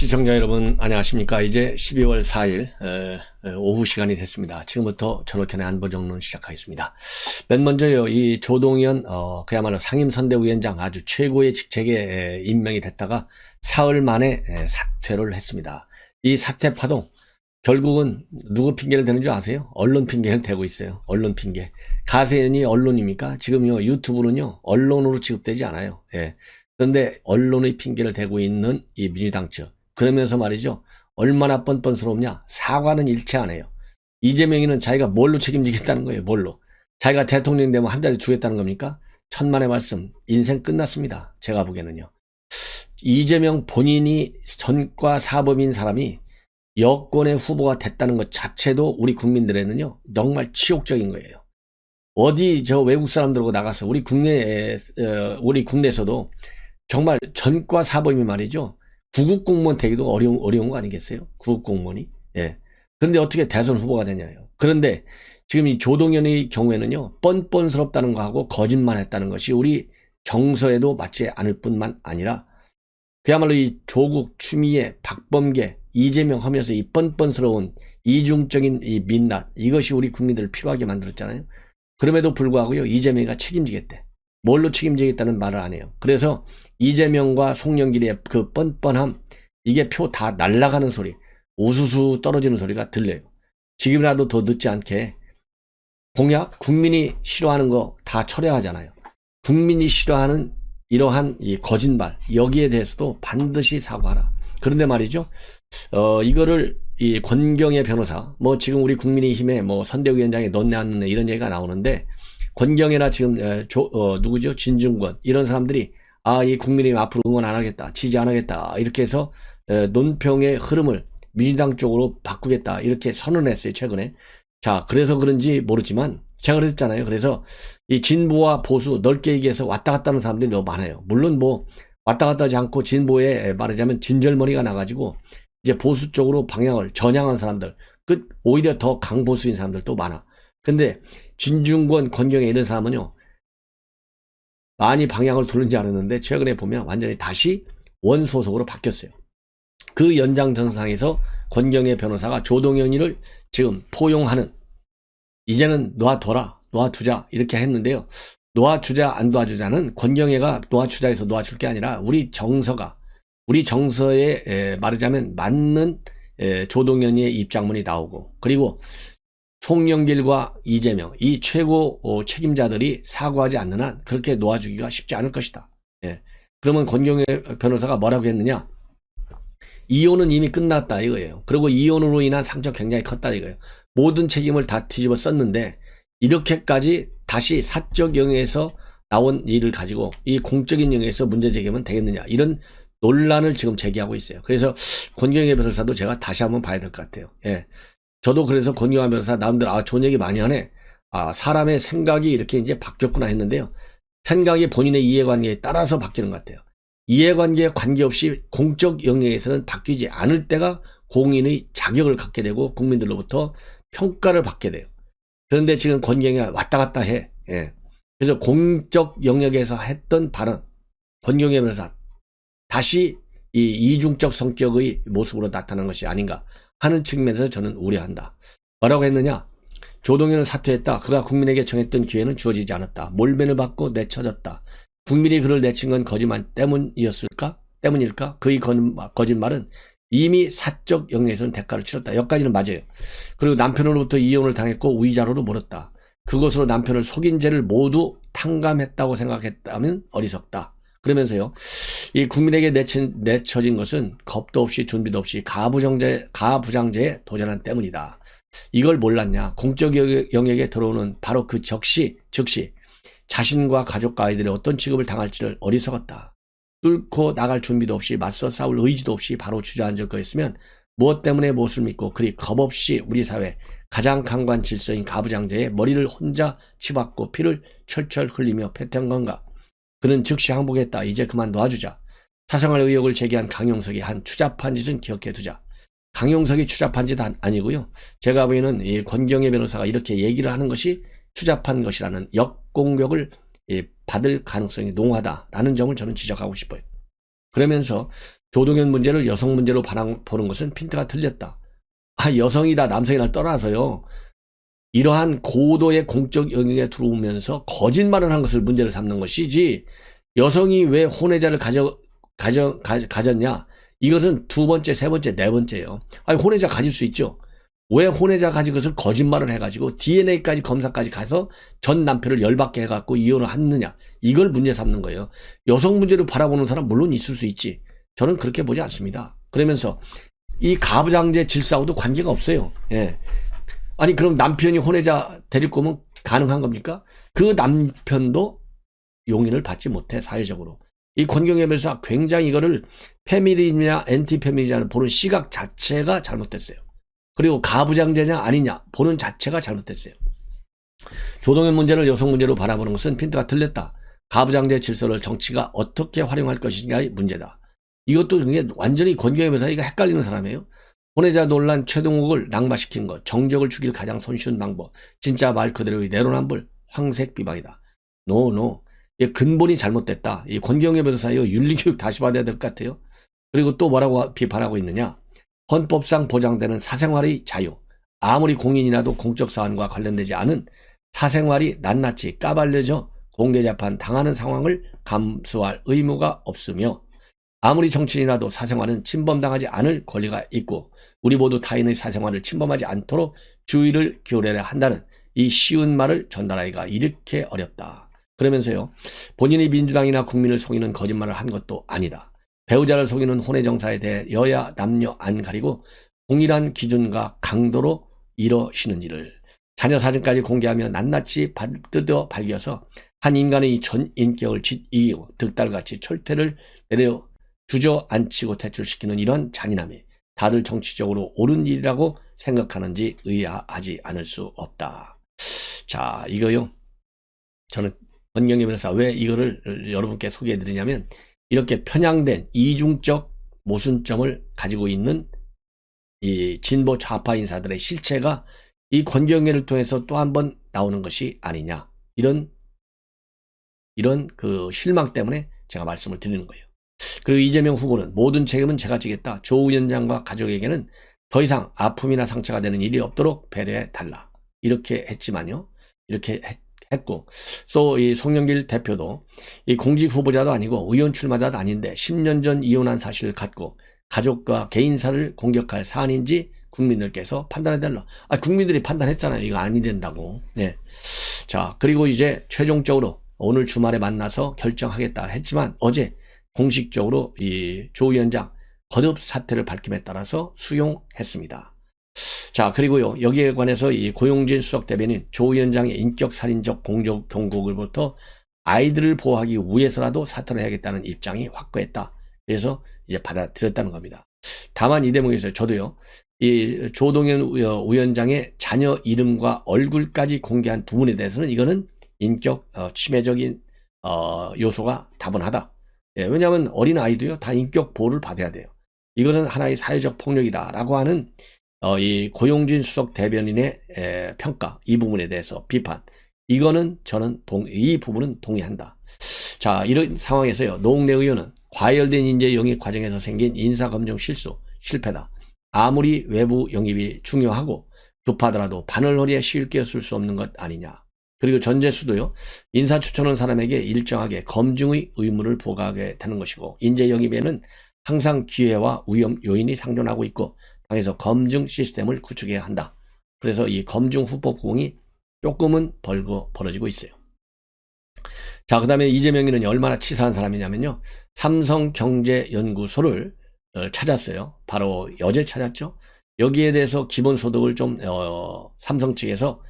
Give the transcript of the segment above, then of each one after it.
시청자 여러분 안녕하십니까. 이제 12월 4일 오후 시간이 됐습니다. 지금부터 전옥현의 안보정론 시작하겠습니다. 맨 먼저요, 이 조동현 그야말로 상임선대위원장 아주 최고의 직책에 임명이 됐다가 사흘 만에 사퇴를 했습니다. 이 사퇴 파동 결국은 누구 핑계를 대는 줄 아세요? 언론 핑계를 대고 있어요. 언론 핑계. 가세연이 언론입니까? 지금요 유튜브는요 언론으로 취급되지 않아요. 예. 그런데 언론의 핑계를 대고 있는 이 민주당 측, 그러면서 말이죠, 얼마나 뻔뻔스럽냐. 사과는 일체 안 해요. 이재명이는 자기가 뭘로 책임지겠다는 거예요. 뭘로. 자기가 대통령 되면 한 자리 주겠다는 겁니까? 천만의 말씀, 인생 끝났습니다. 제가 보기에는요. 이재명 본인이 전과 사범인 사람이 여권의 후보가 됐다는 것 자체도 우리 국민들에는요 정말 치욕적인 거예요. 어디 저 외국 사람들하고 나가서 우리 국내에서도 정말 전과 사범이 말이죠, 구급 공무원 되기도 어려운 거 아니겠어요? 구급 공무원이. 예. 그런데 어떻게 대선 후보가 되냐요. 그런데 지금 이 조동현의 경우에는요 뻔뻔스럽다는 거하고 거짓말했다는 것이 우리 정서에도 맞지 않을 뿐만 아니라 그야말로 이 조국, 추미애, 박범계, 이재명 하면서 이 뻔뻔스러운 이중적인 이 민낯, 이것이 우리 국민들을 피로하게 만들었잖아요. 그럼에도 불구하고요 이재명이가 책임지겠대. 뭘로 책임지겠다는 말을 안 해요. 그래서 이재명과 송영길의 그 뻔뻔함, 이게 표 다 날아가는 소리, 우수수 떨어지는 소리가 들려요. 지금이라도 더 늦지 않게 공약, 국민이 싫어하는 거 다 철회하잖아요. 국민이 싫어하는 이러한 이 거짓말, 여기에 대해서도 반드시 사과하라. 그런데 말이죠, 이거를 이 권경의 변호사, 뭐 지금 우리 국민의힘에 뭐 선대위원장에 넣네 안 넣네 이런 얘기가 나오는데, 권경이나 지금 누구죠, 진중권, 이런 사람들이 이 국민의힘 앞으로 응원 안 하겠다, 지지 안 하겠다, 이렇게 해서 논평의 흐름을 민주당 쪽으로 바꾸겠다, 이렇게 선언했어요 최근에. 자, 그래서 그런지 모르지만 제가 그랬잖아요. 그래서 이 진보와 보수, 넓게 얘기해서 왔다 갔다 하는 사람들이 너무 많아요. 물론 뭐 왔다 갔다 하지 않고 진보에 말하자면 진절머리가 나가지고 이제 보수 쪽으로 방향을 전향한 사람들, 오히려 더 강보수인 사람들도 많아. 근데 진중권, 권경에 이런 사람은요 많이 방향을 돌린지 않았는데 최근에 보면 완전히 다시 원소속으로 바뀌었어요. 그 연장선상에서 권경의 변호사가 조동현이를 지금 포용하는, 이제는 놓아두자 이렇게 했는데요. 놓아주자 안 놓아주자는 권경애가 놓아주자에서 놓아줄 게 아니라 우리 정서에 말하자면 맞는 조동현이의 입장문이 나오고, 그리고 송영길과 이재명, 이 최고 책임자들이 사과하지 않는 한 그렇게 놓아주기가 쉽지 않을 것이다. 예. 그러면 권경애 변호사가 뭐라고 했느냐, 이혼은 이미 끝났다 이거예요. 그리고 이혼으로 인한 상처가 굉장히 컸다 이거예요. 모든 책임을 다 뒤집어 썼는데 이렇게까지 다시 사적 영역에서 나온 일을 가지고 이 공적인 영역에서 문제 제기하면 되겠느냐, 이런 논란을 지금 제기하고 있어요. 그래서 권경애 변호사도 제가 다시 한번 봐야 될 것 같아요. 예. 저도 그래서 권경애 변호사 나름대로 좋은 얘기 많이 하네. 사람의 생각이 이렇게 이제 바뀌었구나 했는데요. 생각이 본인의 이해관계에 따라서 바뀌는 것 같아요. 이해관계에 관계없이 공적 영역에서는 바뀌지 않을 때가 공인의 자격을 갖게 되고 국민들로부터 평가를 받게 돼요. 그런데 지금 권경이 왔다 갔다 해. 예. 그래서 공적 영역에서 했던 발언, 권경의 변호사 다시 이 이중적 성격의 모습으로 나타난 것이 아닌가 하는 측면에서 저는 우려한다. 뭐라고 했느냐, 조동현은 사퇴했다. 그가 국민에게 정했던 기회는 주어지지 않았다. 몰면을 받고 내쳐졌다. 국민이 그를 내친 건 거짓말 때문일까? 그의 거짓말은 이미 사적 영역에서는 대가를 치렀다. 여기까지는 맞아요. 그리고 남편으로부터 이혼을 당했고 우의자로도 몰았다. 그것으로 남편을 속인 죄를 모두 탕감했다고 생각했다면 어리석다. 그러면서요, 이 국민에게 내쳐진 것은 겁도 없이 준비도 없이 가부장제에 도전한 때문이다. 이걸 몰랐냐? 공적 영역에 들어오는 바로 그 즉시 자신과 가족과 아이들의 어떤 취급을 당할지를 어리석었다. 뚫고 나갈 준비도 없이 맞서 싸울 의지도 없이 바로 주저앉을 거였으면 무엇 때문에 무엇을 믿고 그리 겁없이 우리 사회 가장 강관 질서인 가부장제에 머리를 혼자 치받고 피를 철철 흘리며 패퇴한 건가? 그는 즉시 항복했다. 이제 그만 놔주자. 사생활 의혹을 제기한 강용석이 한 추잡한 짓은 기억해두자. 강용석이 추잡한 짓 아니고요. 제가 보기에는 이 권경애 변호사가 이렇게 얘기를 하는 것이 추잡한 것이라는 역공격을 받을 가능성이 농후하다라는 점을 저는 지적하고 싶어요. 그러면서 조동현 문제를 여성 문제로 보는 것은 핀트가 틀렸다. 여성이다 남성이다 떠나서요. 이러한 고도의 공적 영역에 들어오면서 거짓말을 한 것을 문제를 삼는 것이지, 여성이 왜 혼외자를 가졌냐? 이것은 두 번째, 세 번째, 네 번째예요. 혼외자 가질 수 있죠. 왜 혼외자 가진 것을 거짓말을 해가지고 DNA까지 검사까지 가서 전 남편을 열받게 해갖고 이혼을 했느냐? 이걸 문제 삼는 거예요. 여성 문제를 바라보는 사람 물론 있을 수 있지. 저는 그렇게 보지 않습니다. 그러면서 이 가부장제 질서하고도 관계가 없어요. 예. 아니 그럼 남편이 혼외자 데릴 거면 가능한 겁니까? 그 남편도 용인을 받지 못해 사회적으로. 이 권경의 변호사 굉장히 이거를 페미니즘이냐 엔티 페미니즘을 보는 시각 자체가 잘못됐어요. 그리고 가부장제냐 아니냐 보는 자체가 잘못됐어요. 조동현 문제를 여성 문제로 바라보는 것은 핀트가 틀렸다. 가부장제 질서를 정치가 어떻게 활용할 것인가의 문제다. 이것도 완전히 권경의 변호사가 헷갈리는 사람이에요. 혼외자 논란 최동욱을 낙마시킨 것, 정적을 죽일 가장 손쉬운 방법, 진짜 말 그대로의 내로남불, 황색 비방이다. 노. 근본이 잘못됐다. 이 권경의 변호사 이거 윤리교육 다시 받아야 될 것 같아요. 그리고 또 뭐라고 비판하고 있느냐? 헌법상 보장되는 사생활의 자유, 아무리 공인이라도 공적 사안과 관련되지 않은 사생활이 낱낱이 까발려져 공개재판 당하는 상황을 감수할 의무가 없으며, 아무리 정치인이라도 사생활은 침범당하지 않을 권리가 있고 우리 모두 타인의 사생활을 침범하지 않도록 주의를 기울여야 한다는 이 쉬운 말을 전달하기가 이렇게 어렵다. 그러면서요, 본인이 민주당이나 국민을 속이는 거짓말을 한 것도 아니다. 배우자를 속이는 혼외정사에 대해 여야 남녀 안 가리고 동일한 기준과 강도로 이뤄시는 일을 자녀 사진까지 공개하며 낱낱이 뜯어 발겨서 한 인간의 전 인격을 이기고 득달같이 철퇴를 내려 주저앉히고 퇴출시키는 이런 잔인함이 다들 정치적으로 옳은 일이라고 생각하는지 의아하지 않을 수 없다. 자, 이거요. 저는 권경의 변호사 왜 이거를 여러분께 소개해드리냐면, 이렇게 편향된 이중적 모순점을 가지고 있는 이 진보 좌파 인사들의 실체가 이 권경회를 통해서 또 한 번 나오는 것이 아니냐. 이런 그 실망 때문에 제가 말씀을 드리는 거예요. 그리고 이재명 후보는 모든 책임은 제가 지겠다. 조 위원장과 가족에게는 더 이상 아픔이나 상처가 되는 일이 없도록 배려해 달라. 이렇게 했지만요. 이렇게 했고, 또 이 송영길 대표도 이 공직 후보자도 아니고 의원 출마자도 아닌데 10년 전 이혼한 사실을 갖고 가족과 개인사를 공격할 사안인지 국민들께서 판단해 달라. 국민들이 판단했잖아요. 이거 아니 된다고. 네. 자, 그리고 이제 최종적으로 오늘 주말에 만나서 결정하겠다 했지만 어제 공식적으로 이 조 위원장 거듭 사퇴를 밝힘에 따라서 수용했습니다. 자, 그리고요, 여기에 관해서 이 고용진 수석 대변인 조 위원장의 인격살인적 공적 경고글부터 아이들을 보호하기 위해서라도 사퇴를 해야겠다는 입장이 확고했다. 그래서 이제 받아들였다는 겁니다. 다만 이 대목에서 저도요, 이 조동현 위원장의 자녀 이름과 얼굴까지 공개한 부분에 대해서는 이거는 인격 침해적인 요소가 다분하다. 예, 왜냐하면 어린 아이도요 다 인격 보호를 받아야 돼요. 이것은 하나의 사회적 폭력이다라고 하는 이 고용진 수석 대변인의 평가, 이 부분에 대해서 비판, 이거는 저는 이 부분은 동의한다. 자, 이런 상황에서요, 노웅래 의원은 과열된 인재 영입 과정에서 생긴 인사검증 실패다. 아무리 외부 영입이 중요하고 급하더라도 바늘허리에 쉽게 쓸 수 없는 것 아니냐. 그리고 전재수도요, 인사 추천한 사람에게 일정하게 검증의 의무를 부과하게 되는 것이고, 인재 영입에는 항상 기회와 위험 요인이 상존하고 있고 당에서 검증 시스템을 구축해야 한다. 그래서 이 검증 후보 부응이 조금은 벌어지고 있어요. 자, 그 다음에 이재명이는 얼마나 치사한 사람이냐면요, 삼성경제연구소를 찾았어요. 바로 어제 찾았죠. 여기에 대해서 기본소득을 좀 삼성 측에서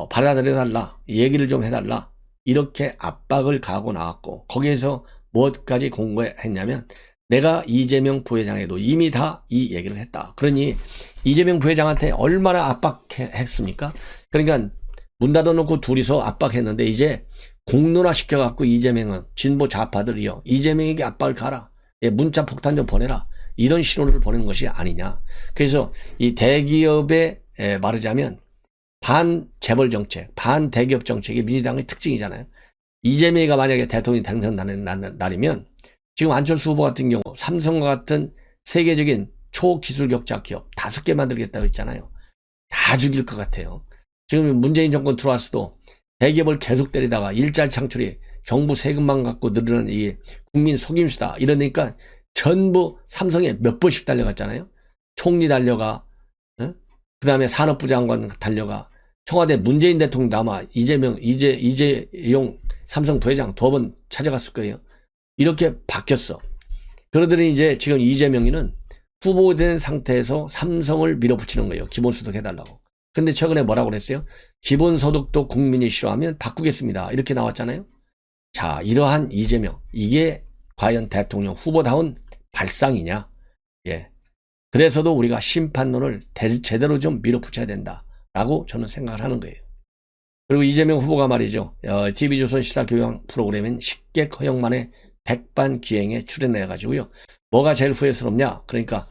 받아들여달라, 얘기를 좀 해달라, 이렇게 압박을 가하고 나왔고, 거기에서 무엇까지 공고했냐면, 내가 이재명 부회장에도 이미 다 이 얘기를 했다. 그러니 이재명 부회장한테 얼마나 압박했습니까? 그러니까 문 닫아놓고 둘이서 압박했는데 이제 공론화 시켜갖고 이재명은 진보 좌파들이요, 이재명에게 압박을 가라, 문자 폭탄 좀 보내라, 이런 신호를 보내는 것이 아니냐. 그래서 이 대기업에 말하자면 반재벌 정책, 반대기업 정책이 민주당의 특징이잖아요. 이재명이가 만약에 대통령이 당선되는 날이면 지금 안철수 후보 같은 경우 삼성과 같은 세계적인 초기술격자 기업 5개 만들겠다고 했잖아요. 다 죽일 것 같아요. 지금 문재인 정권 들어왔어도 대기업을 계속 때리다가 일자리 창출이 정부 세금만 갖고 늘어나는 이 국민 속임수다 이러니까 전부 삼성에 몇 번씩 달려갔잖아요. 총리 달려가, 그 다음에 산업부 장관 달려가, 청와대 문재인 대통령 아마 이재용 삼성 부회장 2번 찾아갔을 거예요. 이렇게 바뀌었어. 그러더니 이제 지금 이재명이는 후보된 상태에서 삼성을 밀어붙이는 거예요. 기본소득 해달라고. 근데 최근에 뭐라고 그랬어요? 기본소득도 국민이 싫어하면 바꾸겠습니다. 이렇게 나왔잖아요. 자, 이러한 이재명, 이게 과연 대통령 후보다운 발상이냐? 예. 그래서도 우리가 심판론을 제대로 좀 밀어붙여야 된다라고 저는 생각을 하는 거예요. 그리고 이재명 후보가 말이죠. TV조선 시사교양 프로그램인 식객 허영만의 백반기행에 출연해가지고요. 뭐가 제일 후회스럽냐? 그러니까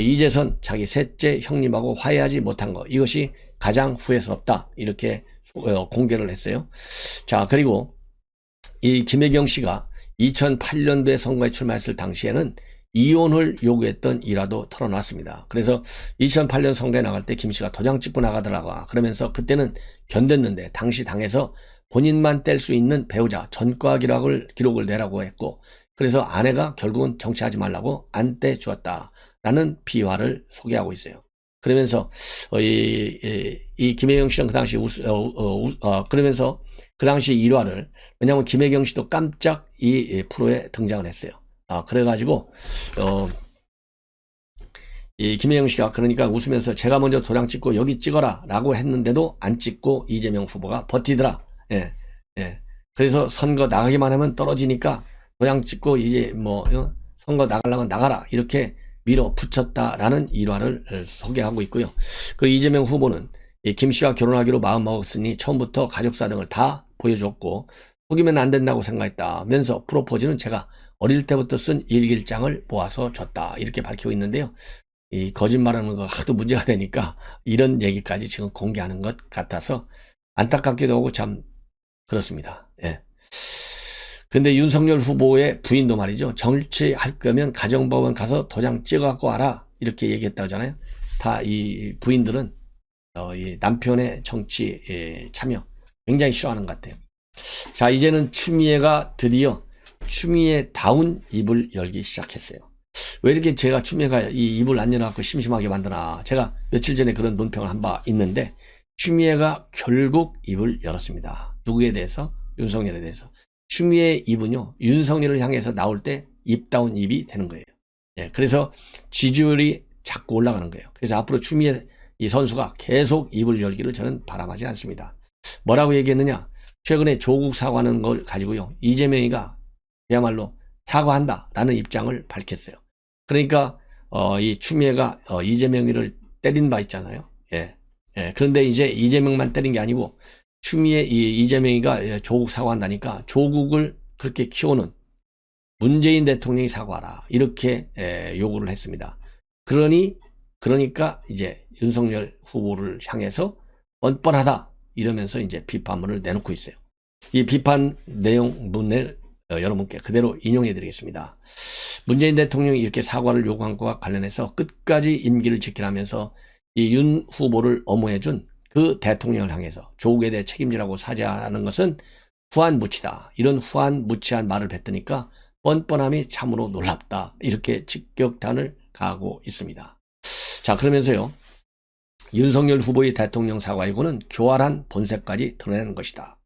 이재선 자기 셋째 형님하고 화해하지 못한 거, 이것이 가장 후회스럽다 이렇게 공개를 했어요. 자, 그리고 이 김혜경 씨가 2008년도에 선거에 출마했을 당시에는 이혼을 요구했던 일화도 털어놨습니다. 그래서 2008년 선거에 나갈 때 김 씨가 도장 찍고 나가더라고. 그러면서 그때는 견뎠는데 당시 당에서 본인만 뗄 수 있는 배우자 전과 기록을 내라고 했고, 그래서 아내가 결국은 정치하지 말라고 안 떼주었다라는 비화를 소개하고 있어요. 그러면서 이 김혜경 씨는 그 당시 그러면서 그 당시 일화를, 왜냐하면 김혜경 씨도 깜짝 이 프로에 등장을 했어요. 그래가지고 이 김혜경 씨가 그러니까 웃으면서 제가 먼저 도장 찍고 여기 찍어라 라고 했는데도 안 찍고 이재명 후보가 버티더라. 예. 그래서 선거 나가기만 하면 떨어지니까 도장 찍고 이제 선거 나가려면 나가라 이렇게 밀어붙였다라는 일화를 소개하고 있고요. 그 이재명 후보는 김 씨와 결혼하기로 마음먹었으니 처음부터 가족사 등을 다 보여줬고 속이면 안 된다고 생각했다면서 프로포즈는 제가 어릴 때부터 쓴 일기장을 모아서 줬다 이렇게 밝히고 있는데요. 이 거짓말하는 거 하도 문제가 되니까 이런 얘기까지 지금 공개하는 것 같아서 안타깝기도 하고 참 그렇습니다. 예. 근데 윤석열 후보의 부인도 말이죠. 정치할 거면 가정법원 가서 도장 찍어갖고 와라 이렇게 얘기했다고 하잖아요. 다 이 부인들은 이 남편의 정치 참여 굉장히 싫어하는 것 같아요. 자, 이제는 추미애가 드디어 추미애다운 입을 열기 시작했어요. 왜 이렇게 제가 추미애가 이 입을 안 열어갖고 심심하게 만드나. 제가 며칠 전에 그런 논평을 한 바 있는데 추미애가 결국 입을 열었습니다. 누구에 대해서? 윤석열에 대해서. 추미애 입은요, 윤석열을 향해서 나올 때 입다운 입이 되는 거예요. 예, 그래서 지지율이 자꾸 올라가는 거예요. 그래서 앞으로 추미애 이 선수가 계속 입을 열기를 저는 바람하지 않습니다. 뭐라고 얘기했느냐? 최근에 조국 사과하는 걸 가지고요, 이재명이가 그야말로 사과한다라는 입장을 밝혔어요. 그러니까 이 추미애가 이재명이를 때린 바 있잖아요. 예. 그런데 이제 이재명만 때린 게 아니고 추미애 이재명이가 조국 사과한다니까 조국을 그렇게 키우는 문재인 대통령이 사과하라 이렇게 요구를 했습니다. 그러니까 이제 윤석열 후보를 향해서 뻔뻔하다 이러면서 이제 비판문을 내놓고 있어요. 이 비판 내용문을 여러분께 그대로 인용해 드리겠습니다. 문재인 대통령이 이렇게 사과를 요구한 것과 관련해서 끝까지 임기를 지키라면서 이 윤 후보를 엄호해 준 그 대통령을 향해서 조국에 대해 책임지라고 사죄하는 것은 후한무치다. 이런 후한무치한 말을 뱉으니까 뻔뻔함이 참으로 놀랍다. 이렇게 직격탄을 가하고 있습니다. 자, 그러면서요, 윤석열 후보의 대통령 사과 요구는 교활한 본색까지 드러내는 것이다.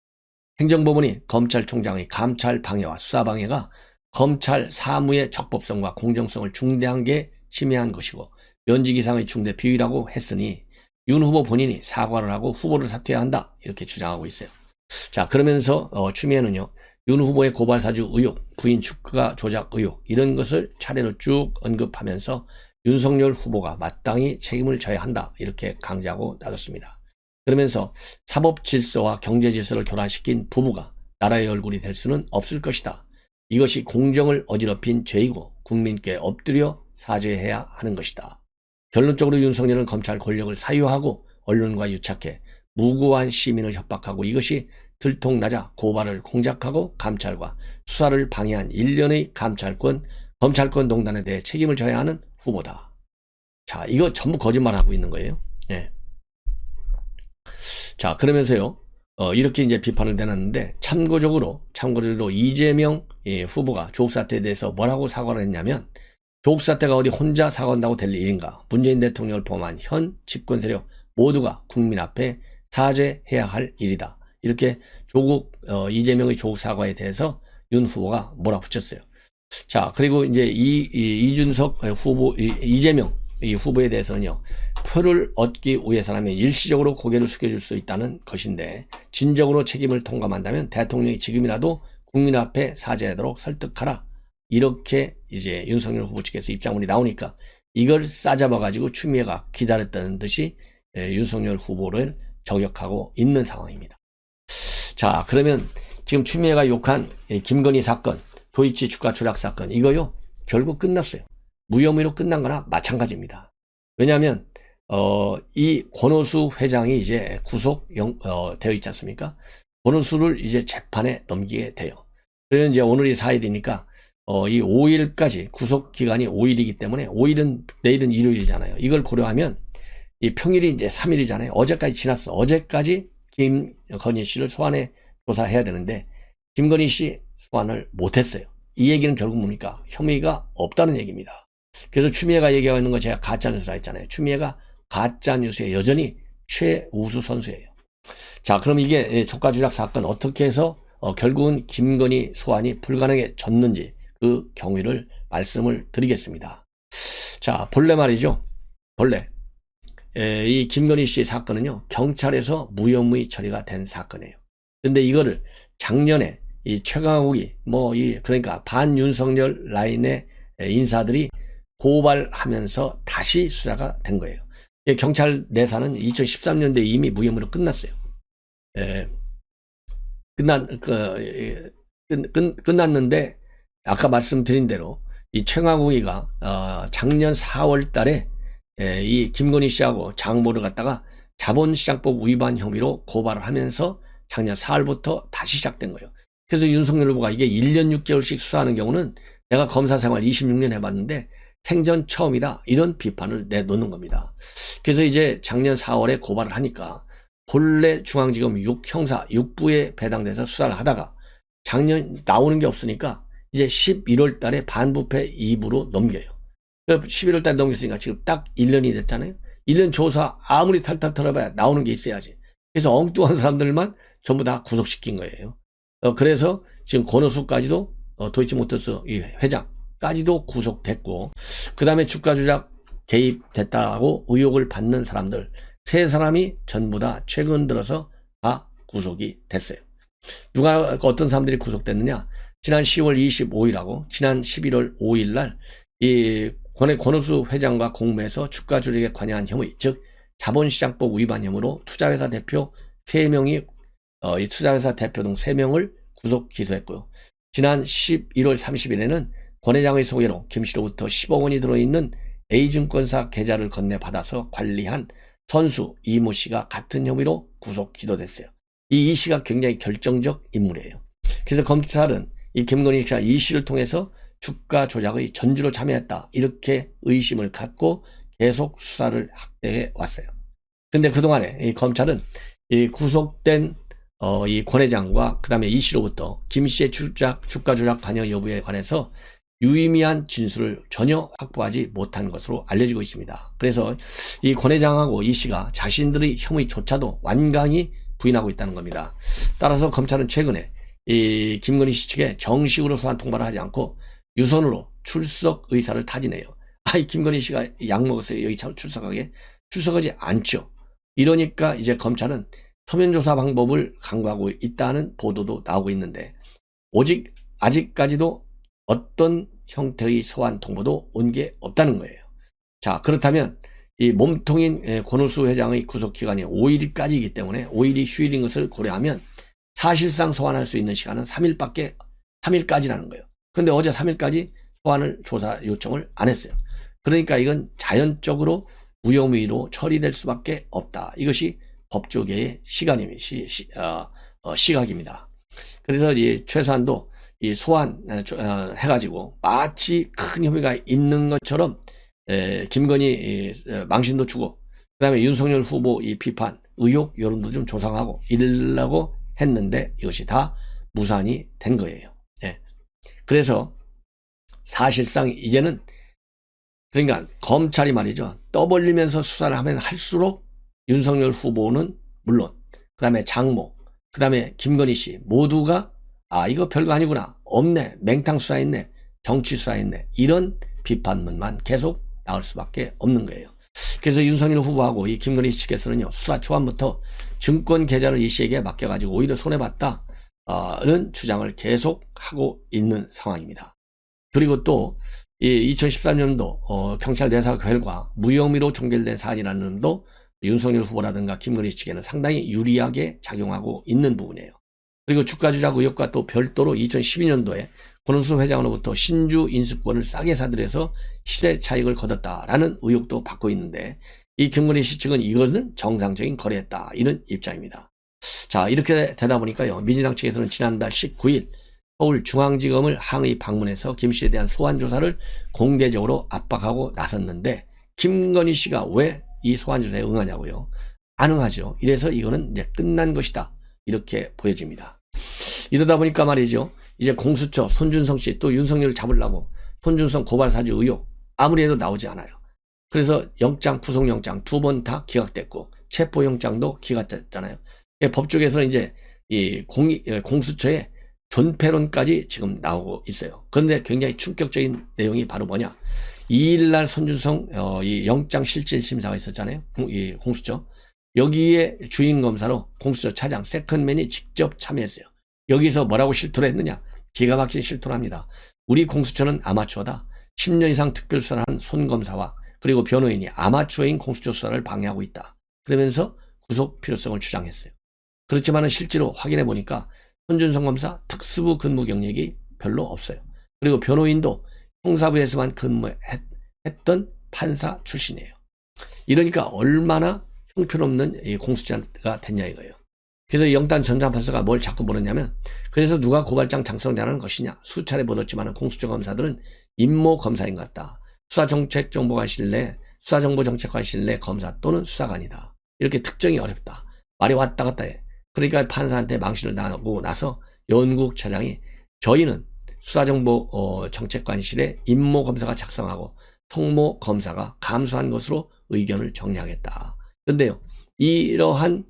행정법원이 검찰총장의 감찰 방해와 수사 방해가 검찰 사무의 적법성과 공정성을 중대하게 침해한 것이고 면직 이상의 중대 비위라고 했으니 윤 후보 본인이 사과를 하고 후보를 사퇴해야 한다 이렇게 주장하고 있어요. 자, 그러면서 추미애는요, 윤 후보의 고발사주 의혹, 부인 주가 조작 의혹 이런 것을 차례로 쭉 언급하면서 윤석열 후보가 마땅히 책임을 져야 한다 이렇게 강조하고 나섰습니다. 그러면서 사법 질서와 경제 질서를 교란시킨 부부가 나라의 얼굴이 될 수는 없을 것이다. 이것이 공정을 어지럽힌 죄이고 국민께 엎드려 사죄해야 하는 것이다. 결론적으로 윤석열은 검찰 권력을 사유하고 언론과 유착해 무고한 시민을 협박하고 이것이 들통나자 고발을 공작하고 감찰과 수사를 방해한 일련의 검찰권 농단에 대해 책임을 져야 하는 후보다. 자, 이거 전부 거짓말하고 있는 거예요. 예. 자, 그러면서요, 이렇게 이제 비판을 내놨는데, 참고적으로 이재명 후보가 조국 사태에 대해서 뭐라고 사과를 했냐면, 조국 사태가 어디 혼자 사과한다고 될 일인가? 문재인 대통령을 포함한 현 집권 세력 모두가 국민 앞에 사죄해야 할 일이다. 이렇게 이재명의 조국 사과에 대해서 윤 후보가 몰아붙였어요. 자, 그리고 이제 이준석 후보, 이재명 이 후보에 대해서는요, 표를 얻기 위해서라면 일시적으로 고개를 숙여줄 수 있다는 것인데, 진정으로 책임을 통감한다면 대통령이 지금이라도 국민 앞에 사죄하도록 설득하라. 이렇게 이제 윤석열 후보 측에서 입장문이 나오니까 이걸 싸잡아가지고 추미애가 기다렸다는 듯이 윤석열 후보를 저격하고 있는 상황입니다. 자, 그러면 지금 추미애가 욕한 김건희 사건, 도이치 주가 조작 사건, 이거요, 결국 끝났어요. 무혐의로 끝난 거나 마찬가지입니다. 왜냐하면 이 권오수 회장이 이제 구속되어 있지 않습니까? 권오수를 이제 재판에 넘기게 돼요. 그래서 이제 오늘이 4일이니까 이 5일까지 구속 기간이 5일이기 때문에 5일은 내일은 일요일이잖아요. 이걸 고려하면 이 평일이 이제 3일이잖아요. 어제까지 지났어. 어제까지 김건희 씨를 소환해 조사해야 되는데 김건희 씨 소환을 못했어요. 이 얘기는 결국 뭡니까? 혐의가 없다는 얘기입니다. 그래서 추미애가 얘기하고 있는 거 제가 가짜뉴스라 했잖아요. 추미애가 가짜뉴스에 여전히 최우수 선수예요. 자, 그럼 이게 조가 조작 사건 어떻게 해서 결국은 김건희 소환이 불가능해졌는지 그 경위를 말씀을 드리겠습니다. 자, 본래 말이죠. 본래 이 김건희 씨 사건은요, 경찰에서 무혐의 처리가 된 사건이에요. 근데 이거를 작년에 이 최강욱이 그러니까 반윤석열 라인의 인사들이 고발하면서 다시 수사가 된 거예요. 경찰 내사는 2013년도에 이미 무혐의로 끝났어요. 끝났는데 아까 말씀드린 대로 이 최강욱이가 작년 4월 달에 이 김건희 씨하고 장모를 갖다가 자본시장법 위반 혐의로 고발을 하면서 작년 4월부터 다시 시작된 거예요. 그래서 윤석열 후보가 이게 1년 6개월씩 수사하는 경우는 내가 검사 생활 26년 해봤는데 생전 처음이다, 이런 비판을 내놓는 겁니다. 그래서 이제 작년 4월에 고발을 하니까 본래 중앙지검 형사 6부에 배당돼서 수사를 하다가 작년 나오는 게 없으니까 이제 11월 달에 반부패 2부로 넘겨요. 11월 달에 넘겼으니까 지금 딱 1년이 됐잖아요. 1년 조사 아무리 탈탈 털어봐야 나오는 게 있어야지. 그래서 엉뚱한 사람들만 전부 다 구속시킨 거예요. 그래서 지금 권오수까지도 도이치모터스 이 회장까지도 구속됐고, 그 다음에 주가 조작 개입됐다고 의혹을 받는 사람들 3사람이 전부 다 최근 들어서 다 구속이 됐어요. 어떤 사람들이 구속됐느냐? 지난 10월 25일하고 지난 11월 5일 날 이 권오수 회장과 공모해서 주가 조작에 관여한 혐의, 즉 자본시장법 위반 혐의로 투자회사 대표 3명이 이 투자회사 대표 등 3명을 구속 기소했고요. 지난 11월 30일에는 권 회장의 소개로 김 씨로부터 10억 원이 들어있는 A증권사 계좌를 건네받아서 관리한 선수 이모 씨가 같은 혐의로 구속 기소됐어요. 이 씨가 굉장히 결정적 인물이에요. 그래서 검찰은 이 김건희 씨가 이 씨를 통해서 주가 조작의 전주로 참여했다, 이렇게 의심을 갖고 계속 수사를 확대해 왔어요. 근데 그동안에 이 검찰은 이 구속된 이 권 회장과 그 다음에 이 씨로부터 김 씨의 주가 조작 관여 여부에 관해서 유의미한 진술을 전혀 확보하지 못한 것으로 알려지고 있습니다. 그래서 이 권 회장하고 이 씨가 자신들의 혐의조차도 완강히 부인하고 있다는 겁니다. 따라서 검찰은 최근에 이 김건희 씨 측에 정식으로 소환 통보를 하지 않고 유선으로 출석 의사를 타진해요. 이 김건희 씨가 약 먹었어요, 여기 출석하지 않죠. 이러니까 이제 검찰은 서면조사 방법을 강구하고 있다는 보도도 나오고 있는데, 오직 아직까지도 어떤 형태의 소환 통보도 온 게 없다는 거예요. 자, 그렇다면 이 몸통인 권오수 회장의 구속기간이 5일까지이기 때문에 5일이 휴일인 것을 고려하면 사실상 소환할 수 있는 시간은 3일까지라는 거예요. 근데 어제 3일까지 소환을 조사 요청을 안 했어요. 그러니까 이건 자연적으로 무혐의로 처리될 수밖에 없다. 이것이 법조계의 시각입니다. 그래서 이 최소한도 이 소환 해가지고 마치 큰 혐의가 있는 것처럼 김건희 망신도 주고 그다음에 윤석열 후보 이 비판 의혹 여론도 좀 조성하고 이러려고 했는데 이것이 다 무산이 된 거예요. 예. 그래서 사실상 이제는 그러니까 검찰이 말이죠. 떠벌리면서 수사를 하면 할수록 윤석열 후보는 물론 그다음에 장모 그다음에 김건희 씨 모두가 이거 별거 아니구나. 없네. 맹탕 수사했네. 정치 수사했네. 이런 비판문만 계속 나올 수밖에 없는 거예요. 그래서 윤석열 후보하고 이 김건희 씨 측에서는요. 수사 초반부터 증권 계좌를 이 씨에게 맡겨가지고 오히려 손해봤다는 주장을 계속 하고 있는 상황입니다. 그리고 또 이 2013년도 경찰 내사 결과 무혐의로 종결된 사안이라는 점도 윤석열 후보라든가 김건희 측에는 상당히 유리하게 작용하고 있는 부분이에요. 그리고 주가 조작 의혹과 또 별도로 2012년도에 권은수 회장으로부터 신주 인수권을 싸게 사들여서 시세 차익을 거뒀다라는 의혹도 받고 있는데 이 김건희 씨 측은 이것은 정상적인 거래였다 이런 입장입니다. 자, 이렇게 되다 보니까요. 민주당 측에서는 지난달 19일 서울중앙지검을 항의 방문해서 김 씨에 대한 소환 조사를 공개적으로 압박하고 나섰는데 김건희 씨가 왜 이 소환 조사에 응하냐고요. 안 응하죠. 이래서 이거는 이제 끝난 것이다. 이렇게 보여집니다. 이러다 보니까 말이죠. 이제 공수처 손준성 씨 또 윤석열을 잡으려고 손준성 고발 사주 의혹 아무리 해도 나오지 않아요. 그래서 영장 구속영장 두 번 다 기각됐고 체포영장도 기각됐잖아요. 법조계에서는 이제 이 공수처의 존폐론까지 지금 나오고 있어요. 그런데 굉장히 충격적인 내용이 바로 뭐냐. 2일날 손준성 이 영장실질심사가 있었잖아요. 이 공수처. 여기에 주인검사로 공수처 차장 세컨맨이 직접 참여했어요. 여기서 뭐라고 실토를 했느냐. 기가 막힌 실토를 합니다. 우리 공수처는 아마추어다. 10년 이상 특별수사를 한 손검사와 그리고 변호인이 아마추어인 공수처 수사를 방해하고 있다. 그러면서 구속 필요성을 주장했어요. 그렇지만 실제로 확인해 보니까 손준성 검사 특수부 근무 경력이 별로 없어요. 그리고 변호인도 형사부에서만 근무했던 판사 출신이에요. 이러니까 얼마나 형편없는 공수처가 됐냐 이거예요. 그래서 영단 전자판사가 뭘 자꾸 물었냐면 그래서 누가 고발장 작성자라는 것이냐. 수차례 묻었지만 공수처 검사들은 임모 검사인 것 같다. 수사정보정책관실 내 검사 또는 수사관이다. 이렇게 특정이 어렵다. 말이 왔다 갔다 해. 그러니까 판사한테 망신을 나누고 나서 연국 차장이 저희는 수사정보정책관실에 임모 검사가 작성하고 성모 검사가 감수한 것으로 의견을 정리하겠다. 그런데요, 이러한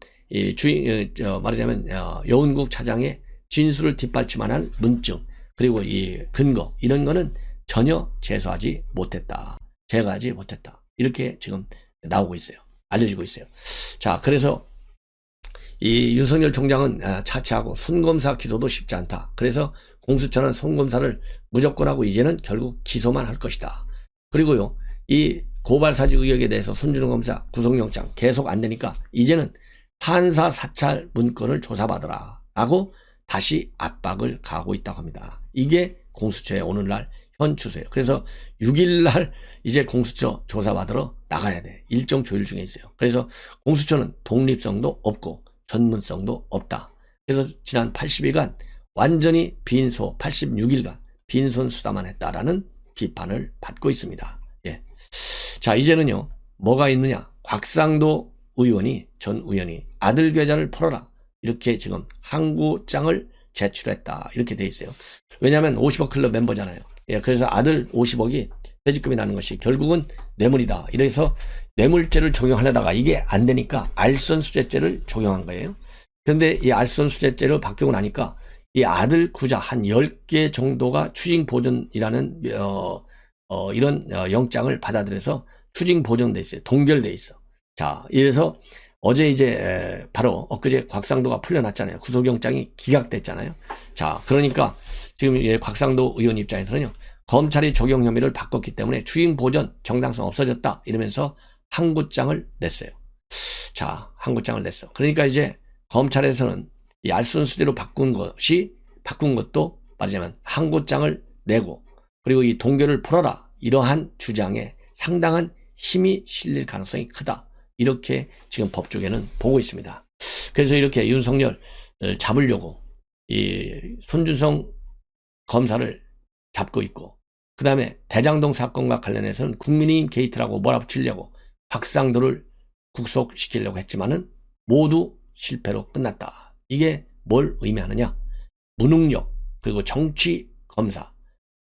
말하자면 여운국 차장의 진술을 뒷받침하는 문증 그리고 이 근거 이런 거는 전혀 제거하지 못했다. 이렇게 지금 나오고 있어요. 알려지고 있어요. 자, 그래서 이 윤석열 총장은 차치하고 손검사 기소도 쉽지 않다. 그래서 공수처는 손검사를 무조건 하고 이제는 결국 기소만 할 것이다. 그리고요, 이 고발사주 의혹에 대해서 손준성 검사 구속영장 계속 안 되니까 이제는 판사 사찰 문건을 조사받으라 라고 다시 압박을 가하고 있다고 합니다. 이게 공수처의 오늘날 현 추세예요. 그래서 6일날 이제 공수처 조사받으러 나가야 돼. 일정 조율 중에 있어요. 그래서 공수처는 독립성도 없고 전문성도 없다. 그래서 지난 80일간 완전히 86일간 빈손 수사만 했다라는 비판을 받고 있습니다. 예. 자, 이제는요, 뭐가 있느냐. 곽상도 전 의원이 아들 계좌를 풀어라. 이렇게 지금 항고장을 제출했다. 이렇게 돼 있어요. 왜냐하면 50억 클럽 멤버잖아요. 예, 그래서 아들 50억이 퇴직금이 나는 것이 결국은 뇌물이다. 이래서 뇌물죄를 적용하려다가 이게 안 되니까 알선수재죄를 적용한 거예요. 그런데 이 알선수재죄로 바뀌고 나니까 이 아들 구자 한 10개 정도가 추징보전이라는 이런 영장을 받아들여서 추징보전돼 있어요. 동결돼 있어. 자, 이래서 어제 이제 바로 엊그제 곽상도가 풀려났잖아요. 구속영장이 기각됐잖아요. 자, 그러니까 지금 곽상도 의원 입장에서는요. 검찰이 적용 혐의를 바꿨기 때문에 추징보전 정당성 없어졌다. 이러면서 항고장을 냈어요. 자, 항고장을 냈어. 그러니까 이제 검찰에서는 이 알선수재로 바꾼 것도 말하자면 항고장을 내고 그리고 이 동결을 풀어라. 이러한 주장에 상당한 힘이 실릴 가능성이 크다. 이렇게 지금 법조계는 보고 있습니다. 그래서 이렇게 윤석열 잡으려고 이 손준성 검사를 잡고 있고, 그 다음에 대장동 사건과 관련해서는 국민의힘 게이트라고 몰아붙이려고 박상도를 구속시키려고 했지만은 모두 실패로 끝났다. 이게 뭘 의미하느냐? 무능력, 그리고 정치 검사,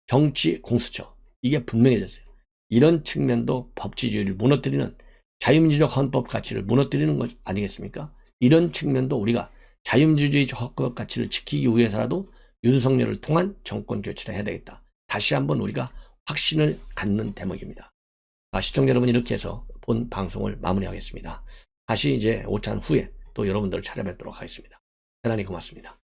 정치 공수처, 이게 분명해졌어요. 이런 측면도 법치주의를 무너뜨리는, 자유민주적 헌법 가치를 무너뜨리는 것 아니겠습니까? 이런 측면도 우리가 자유민주주의 헌법 가치를 지키기 위해서라도 윤석열을 통한 정권 교체를 해야 되겠다. 다시 한번 우리가 확신을 갖는 대목입니다. 시청자 여러분, 이렇게 해서 본 방송을 마무리하겠습니다. 다시 이제 오찬 후에 또 여러분들을 찾아뵙도록 하겠습니다. 대단히 고맙습니다.